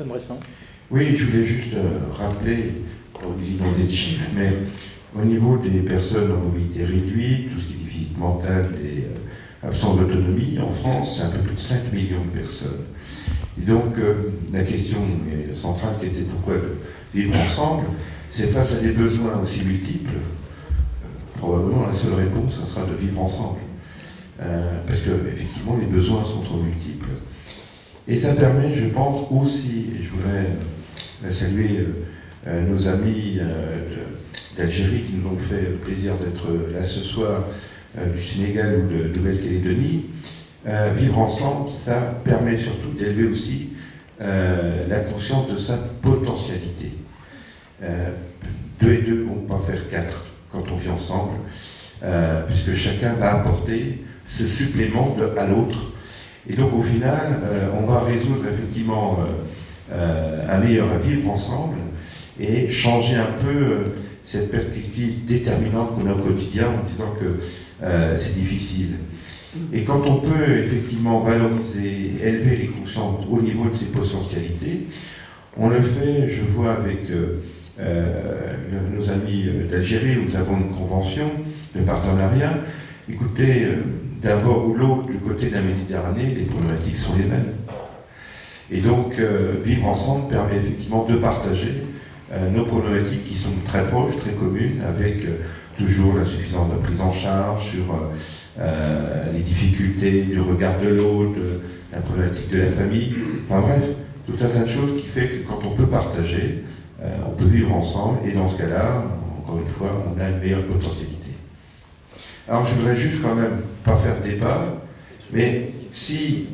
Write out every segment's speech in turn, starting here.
Bresson. Oui, je voulais juste rappeler, pas oublier de demander de chiffres, mais au niveau des personnes en mobilité réduite, tout ce qui est déficit mental et absence d'autonomie, en France, c'est un peu plus de 5 millions de personnes. Et donc, la question centrale qui était pourquoi vivre ensemble, c'est face à des besoins aussi multiples, probablement la seule réponse, ça sera de vivre ensemble. Parce que, effectivement, les besoins sont trop multiples. Et ça permet, je pense aussi, et je voudrais saluer nos amis d'Algérie qui nous ont fait le plaisir d'être là ce soir, du Sénégal ou de Nouvelle-Calédonie. Vivre ensemble, ça permet surtout d'élever aussi la conscience de sa potentialité. Deux et deux ne vont pas faire quatre quand on vit ensemble, puisque chacun va apporter ce supplément à l'autre. Et donc au final, on va résoudre effectivement un meilleur à vivre ensemble et changer un peu cette perspective déterminante qu'on a au quotidien en disant que c'est difficile. Et quand on peut effectivement valoriser, élever les consciences au niveau de ses potentialités, on le fait, je vois avec nos amis d'Algérie, où nous avons une convention de partenariat. Écoutez, d'un bord ou l'autre, du côté de la Méditerranée, les problématiques sont les mêmes. Et donc, vivre ensemble permet effectivement de partager nos problématiques qui sont très proches, très communes, avec toujours l'insuffisance de prise en charge sur les difficultés du regard de l'autre, la problématique de la famille. Enfin bref, tout un tas de choses qui fait que quand on peut partager, on peut vivre ensemble, et dans ce cas-là, encore une fois, on a une meilleure potentialité. Alors je voudrais juste quand même pas faire débat, mais si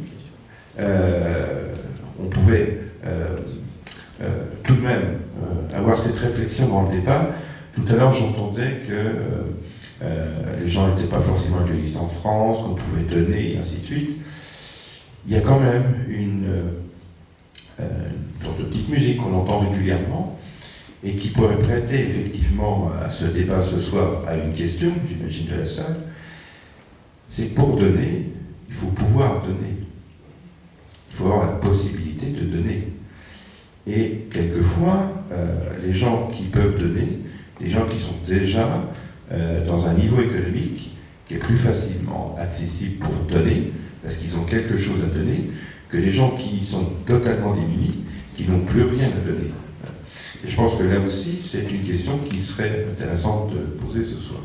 on pouvait tout de même avoir cette réflexion dans le débat. Tout à l'heure j'entendais que les gens n'étaient pas forcément égoïstes en France, qu'on pouvait donner, et ainsi de suite. Il y a quand même une sorte de petite musique qu'on entend régulièrement et qui pourrait prêter effectivement à ce débat ce soir à une question, j'imagine, de la salle. C'est que pour donner, il faut pouvoir donner. Il faut avoir la possibilité de donner. Et quelquefois, les gens qui peuvent donner, des gens qui sont déjà dans un niveau économique qui est plus facilement accessible pour donner, parce qu'ils ont quelque chose à donner, que les gens qui sont totalement démunis, qui n'ont plus rien à donner. Et je pense que là aussi, c'est une question qui serait intéressante de poser ce soir.